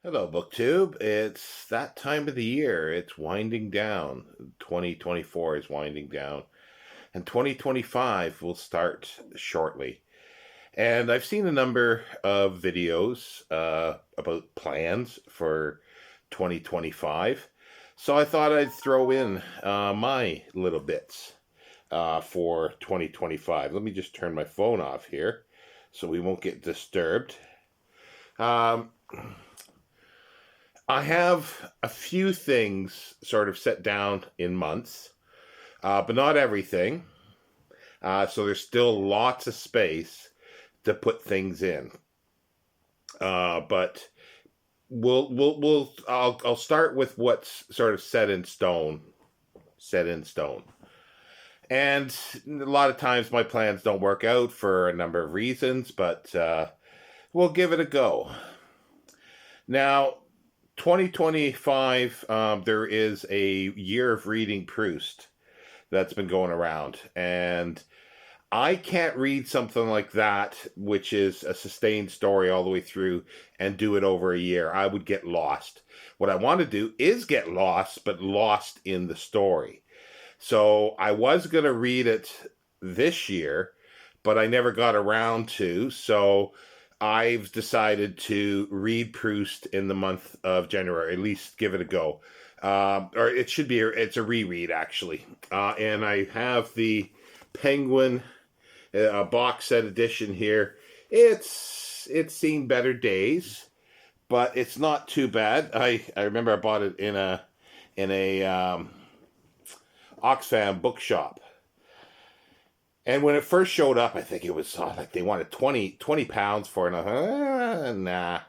Hello, BookTube. It's that time of the year. It's winding down. 2024 is winding down, and 2025 will start shortly. And I've seen a number of videos about plans for 2025. So I thought I'd throw in my little bits for 2025. Let me just turn my phone off here so we won't get disturbed. Um, I have a few things sort of set down in months, but not everything. So there's still lots of space to put things in. But I'll start with what's sort of set in stone. Set in stone. And a lot of times my plans don't work out for a number of reasons, but we'll give it a go. Now, 2025, there is a year of reading Proust that's been going around. And I can't read something like that, which is a sustained story all the way through, and do it over a year. I would get lost. What I want to do is get lost, but lost in the story. So I was going to read it this year, but I never got around to. So I've decided to read Proust in the month of January, at least give it a go. Or it should be, it's a reread actually. And I have the Penguin box set edition here. It's seen better days, but it's not too bad. I remember I bought it in a Oxfam bookshop. And when it first showed up, I think it was like they wanted 20 pounds for it. Nah,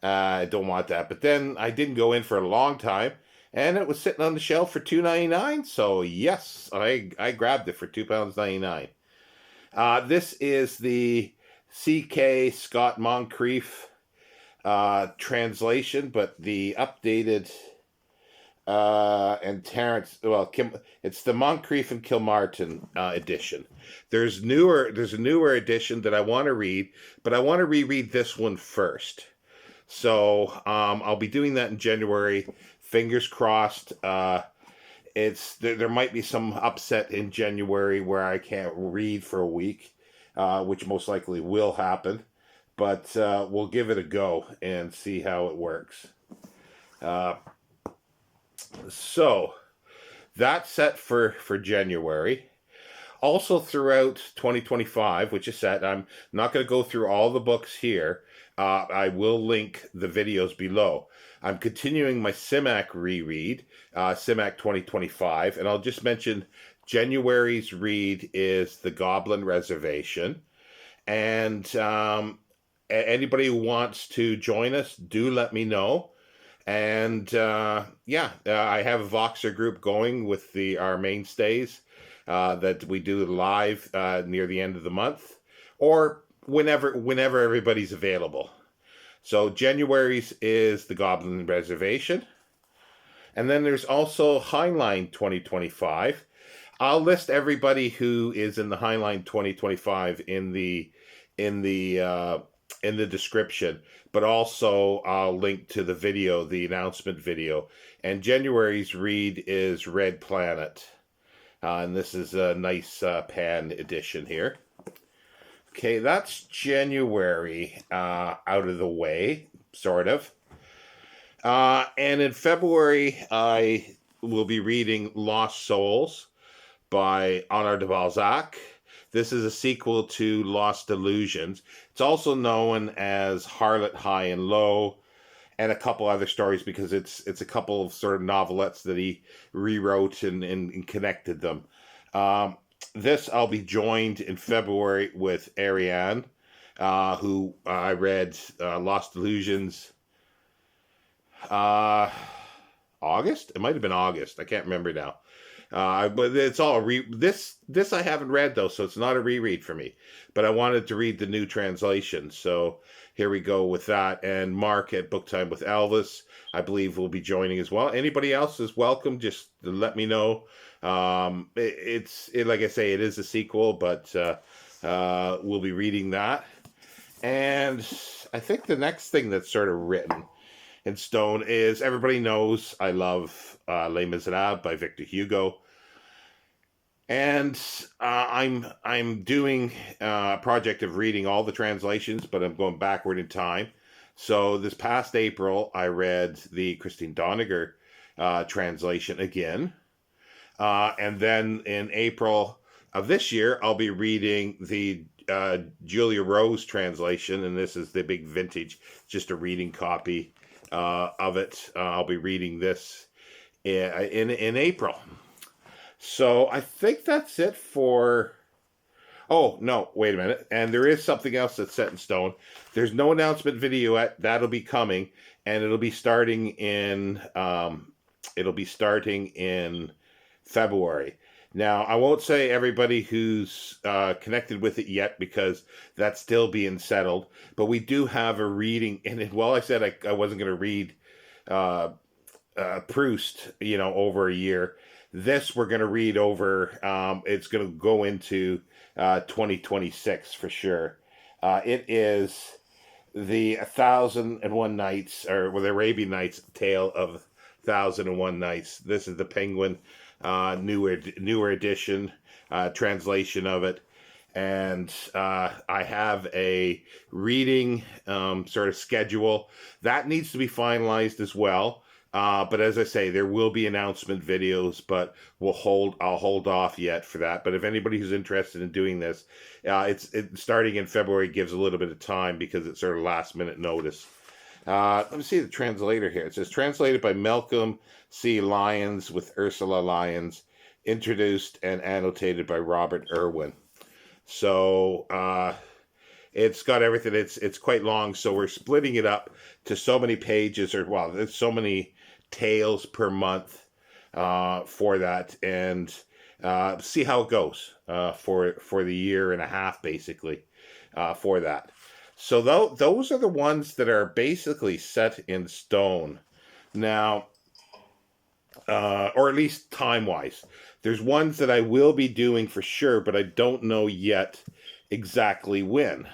I don't want that. But then I didn't go in for a long time, and it was sitting on the shelf for $2.99. So yes, I grabbed it for £2.99. This is the C.K. Scott Moncrief translation, but the updated and Terrence. Well, it's the Moncrief and Kilmartin edition. There's a newer edition that I want to read, but I want to reread this one first. So I'll be doing that in January. Fingers crossed. There might be some upset in January where I can't read for a week, which most likely will happen. But we'll give it a go and see how it works. So that's set for January. Also, throughout 2025, which is set, I'm not going to go through all the books here. I will link the videos below. I'm continuing my Simak reread, Simak 2025, and I'll just mention January's read is The Goblin Reservation. And anybody who wants to join us, do let me know. And I have a Voxer group going with our mainstays that we do live near the end of the month, or whenever everybody's available. So January's is The Goblin Reservation, and then there's also Heinlein 2025. I'll list everybody who is in the Heinlein 2025 in the description, but also I'll link to the video, the announcement video. And January's read is Red Planet. And this is a nice pan edition here. Okay, that's January out of the way, sort of. And in February, I will be reading Lost Souls by Honor de Balzac. This is a sequel to Lost Illusions. It's also known as Harlot High and Low, and a couple other stories because it's a couple of sort of novelettes that he rewrote and connected them. This I'll be joined in February with Arron, who I read Lost Illusions. August? It might have been August. I can't remember now. But it's all this I haven't read though, so it's not a reread for me. But I wanted to read the new translation, so here we go with that. And Mark at Book Time with Elvis, I believe, will be joining as well. Anybody else is welcome. Just let me know. Like I say, it is a sequel, but we'll be reading that. And I think the next thing that's sort of written in stone is, everybody knows I love Les Miserables by Victor Hugo. And I'm doing a project of reading all the translations, but I'm going backward in time. So this past April, I read the Christine Doniger translation again, and then in April of this year, I'll be reading the Julia Rose translation, and this is the big vintage, just a reading copy of it. I'll be reading this in April. So I think that's it for. Oh no! Wait a minute. And there is something else that's set in stone. There's no announcement video yet. That'll be coming, and it'll be starting in. It'll be starting in February. Now I won't say everybody who's connected with it yet because that's still being settled. But we do have a reading, and well, I said I wasn't going to read uh, Proust, over a year. This we're going to read over. It's going to go into 2026 for sure. It is the 1001 Nights, or the Arabian Nights, Tale of 1001 Nights. This is the Penguin newer edition translation of it. And I have a reading sort of schedule that needs to be finalized as well. But as I say, there will be announcement videos, but I'll hold off yet for that. But if anybody who's interested in doing this, it's starting in February gives a little bit of time because it's sort of last minute notice. Let me see the translator here. It says translated by Malcolm C. Lyons with Ursula Lyons, introduced and annotated by Robert Irwin. So it's got everything. It's quite long, so we're splitting it up to so many pages, there's so many tales per month for that, and see how it goes for the year and a half, basically, for that. So those are the ones that are basically set in stone now, or at least time-wise. There's ones that I will be doing for sure, but I don't know yet exactly when.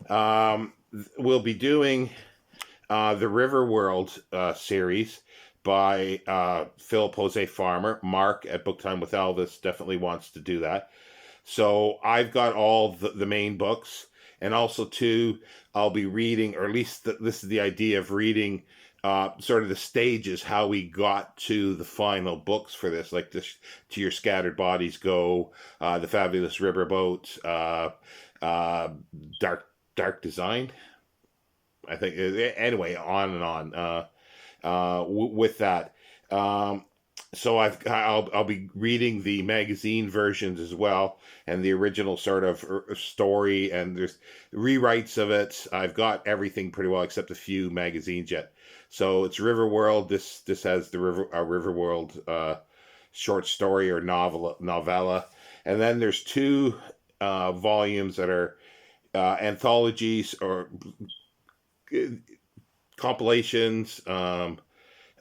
We'll be doing the Riverworld series by Philip Jose Farmer. Mark at Book Time with Elvis definitely wants to do that. So I've got all the main books, and also too, I'll be reading, or at least this is the idea of reading sort of the stages, how we got to the final books for this, like this, To Your Scattered Bodies Go, The Fabulous Riverboat, Dark Design, I think. Anyway, on and on with that. So I'll be reading the magazine versions as well, and the original sort of story, and there's rewrites of it. I've got everything pretty well except a few magazines yet. So it's Riverworld. This has the Riverworld short story or novella, and then there's two volumes that are anthologies or compilations.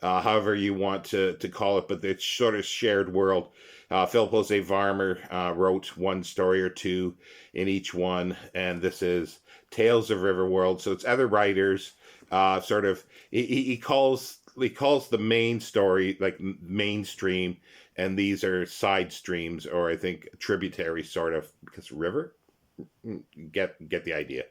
However you want to call it, but it's sort of shared world. Philip Jose Farmer wrote one story or two in each one, and this is Tales of Riverworld. So it's other writers. Sort of, he calls the main story like mainstream, and these are side streams, or I think tributaries, sort of, because river. Get the idea.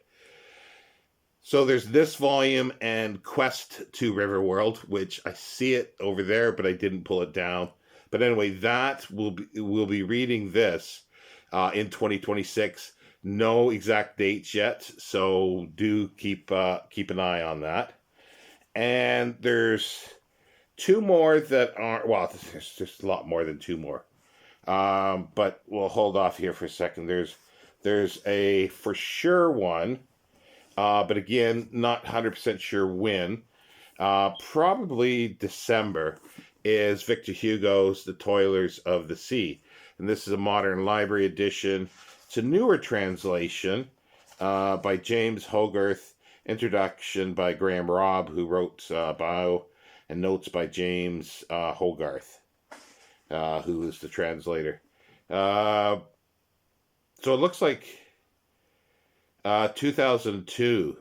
So there's this volume and Quest to Riverworld, which I see it over there, but I didn't pull it down. But anyway, we'll be reading this in 2026. No exact dates yet, so do keep an eye on that. And there's two more that are, well, there's just a lot more than two more. But we'll hold off here for a second. There's a for sure one. But again, not 100% sure when. Probably December is Victor Hugo's The Toilers of the Sea. And this is a modern library edition. It's a newer translation by James Hogarth. Introduction by Graham Robb, who wrote bio, and notes by James Hogarth, who is the translator. So it looks like 2002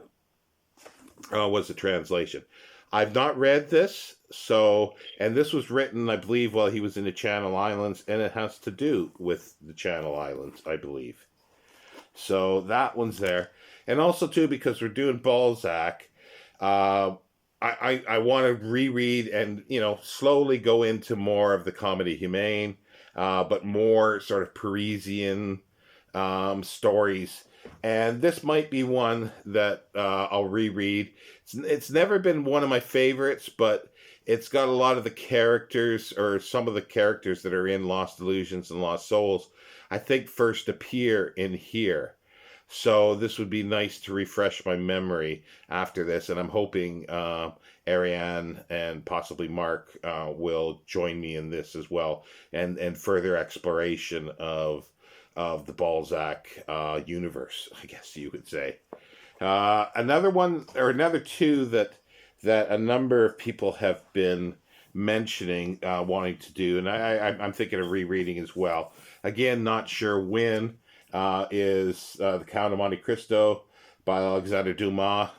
was the translation. I've not read this, so, and this was written, I believe, while he was in the Channel Islands, and it has to do with the Channel Islands, I believe. So that one's there. And also, too, because we're doing Balzac, uh, I want to reread and, slowly go into more of the comedy humaine, but more sort of Parisian stories. And this might be one that I'll reread. It's never been one of my favorites, but it's got a lot of the characters, or some of the characters that are in Lost Illusions and Lost Souls, I think first appear in here. So this would be nice to refresh my memory after this, and I'm hoping Ariane and possibly Mark will join me in this as well, and further exploration of the Balzac universe, I guess you would say. Another one, or another two that a number of people have been mentioning wanting to do, and I'm thinking of rereading as well. Again, not sure when. Is The Count of Monte Cristo by Alexandre Dumas,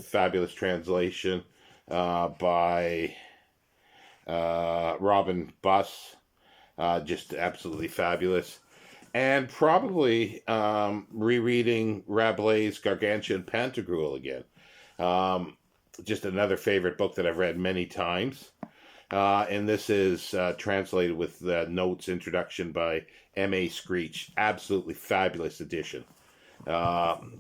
fabulous translation by Robin Buss, just absolutely fabulous. And probably rereading Rabelais' Gargantua and Pantagruel again. Just another favorite book that I've read many times. And this is translated with notes, introduction by M.A. Screech. Absolutely fabulous edition. But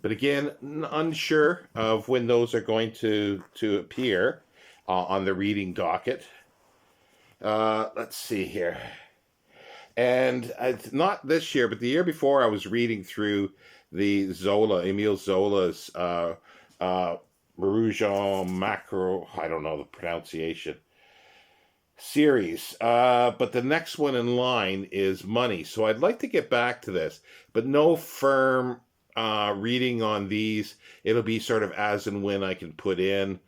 again, unsure of when those are going to appear on the reading docket. Let's see here. And not this year, but the year before, I was reading through the Emile Zola's Rouge en Macro, I don't know the pronunciation, series. But the next one in line is Money. So I'd like to get back to this, but no firm reading on these. It'll be sort of as and when I can put in,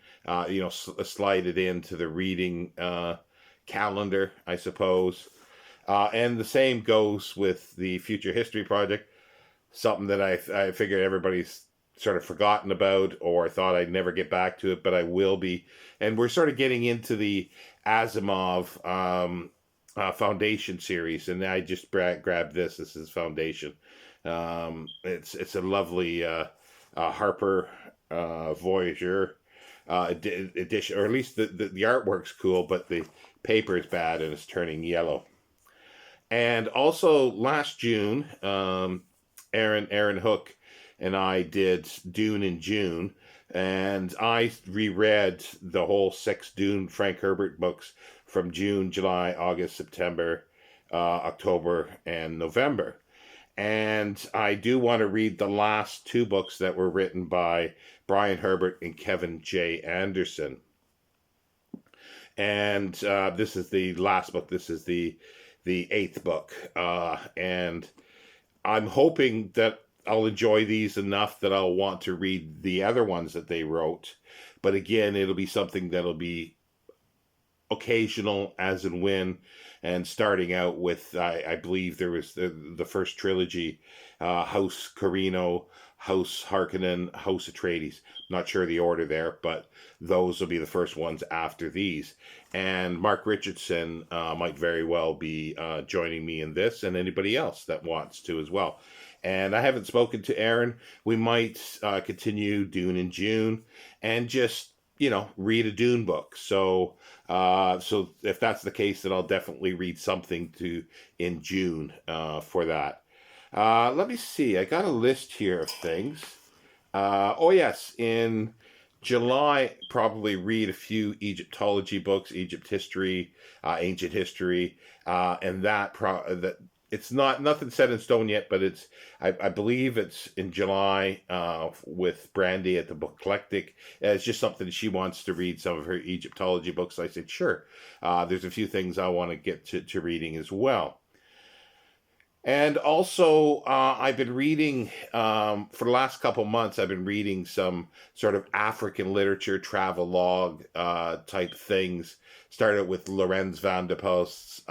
slide it into the reading calendar, I suppose. And the same goes with the Future History Project, something that I figured everybody's sort of forgotten about, or thought I'd never get back to it, but I will be. And we're sort of getting into the Asimov Foundation series, and I just grabbed this. This is Foundation. It's a lovely Harper Voyager edition, or at least the artwork's cool, but the paper is bad and it's turning yellow. And also last June, Aaron Hook and I did Dune in June, and I reread the whole 6 Dune Frank Herbert books from June, July, August, September, October, and November. And I do want to read the last 2 books that were written by Brian Herbert and Kevin J. Anderson. And this is the last book. This is the 8th book. And I'm hoping that I'll enjoy these enough that I'll want to read the other ones that they wrote. But again, it'll be something that'll be occasional, as and when, and starting out with, I believe there was the first trilogy, House Carino, House Harkonnen, House Atreides. Not sure the order there, but those will be the first ones after these. And Mark Richardson might very well be joining me in this, and anybody else that wants to as well. And I haven't spoken to Aaron. We might continue Dune in June and just, read a Dune book. So if that's the case, then I'll definitely read something in June for that. Let me see. I got a list here of things. Yes, in July, probably read a few Egyptology books, Egypt history, ancient history, and that it's nothing set in stone yet, but I believe it's in July with Brandy at the Booklectic. It's just something she wants to read, some of her Egyptology books. I said, sure. There's a few things I want to get to reading as well. And also, I've been reading, for the last couple months, I've been reading some sort of African literature, travelogue type things. Started with Lorenz van der Post's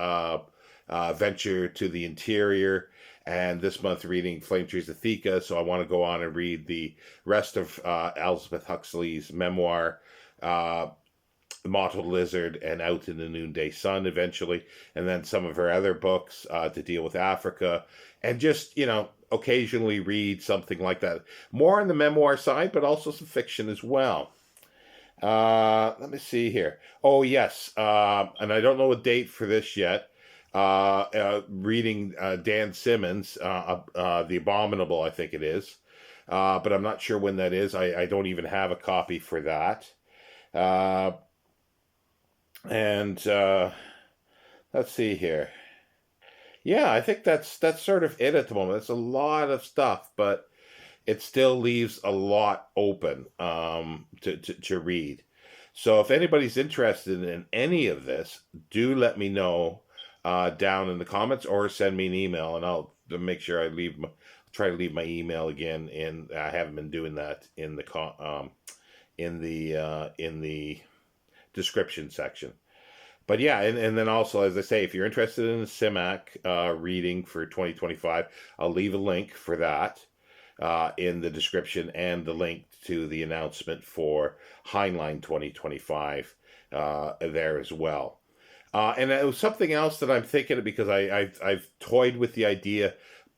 Venture to the Interior, and this month reading Flame Trees of Thika, so I want to go on and read the rest of Elizabeth Huxley's memoir, The Mottled Lizard and Out in the Noonday Sun eventually, and then some of her other books to deal with Africa, and just, occasionally read something like that. More on the memoir side, but also some fiction as well. Let me see here. Oh, yes. And I don't know a date for this yet. Reading Dan Simmons, The Abominable, I think it is. But I'm not sure when that is. I don't even have a copy for that. Uh, and let's see here. Yeah, I think that's sort of it at the moment. It's a lot of stuff, but it still leaves a lot open to read. So if anybody's interested in any of this, do let me know down in the comments or send me an email, and I'll make sure I try to leave my email again. And I haven't been doing that in the description section. But yeah, and then also, as I say, if you're interested in the Simak reading for 2025, I'll leave a link for that in the description, and the link to the announcement for Heinlein 2025 there as well. And it was something else that I'm thinking of, because I've toyed with the idea,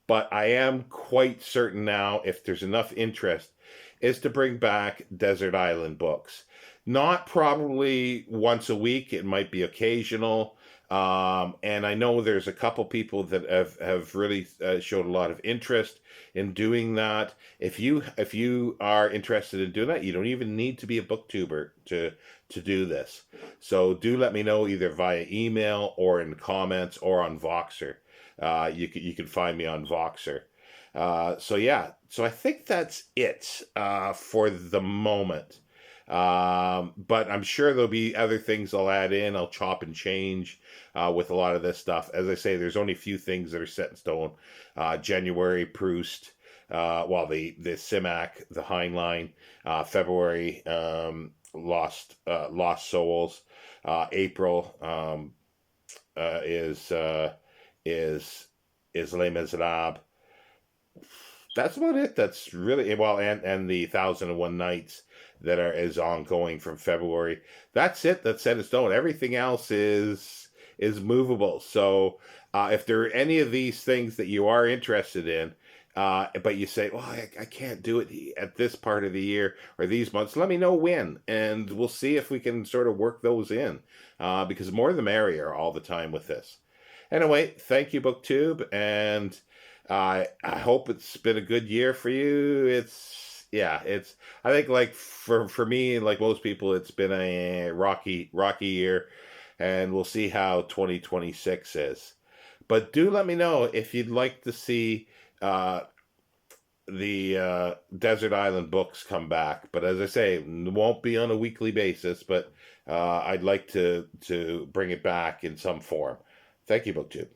but I am quite certain now, if there's enough interest, is to bring back Desert Island books. Not probably once a week, it might be occasional. And I know there's a couple people that have really showed a lot of interest in doing that. If you are interested in doing that, you don't even need to be a booktuber to do this. So do let me know either via email or in the comments or on Voxer. You can find me on Voxer. So yeah, so I think that's it for the moment. But I'm sure there'll be other things I'll add in. I'll chop and change with a lot of this stuff. As I say, there's only a few things that are set in stone. January, Proust, the Simak, the Heinlein, February, Lost Souls, April is Les Miserables. That's about it. That's really well, and the 1001 Nights is ongoing from February. That's it. That's set in stone. Everything else is movable. So if there are any of these things that you are interested in, but you say, well, I can't do it at this part of the year or these months, let me know when, and we'll see if we can sort of work those in, because more the merrier all the time with this. Anyway, thank you, BookTube, and I hope it's been a good year for you. I think, like for me, like most people, it's been a rocky year, and we'll see how 2026 is. But do let me know if you'd like to see the Desert Island books come back. But as I say, it won't be on a weekly basis, but I'd like to bring it back in some form. Thank you, BookTube.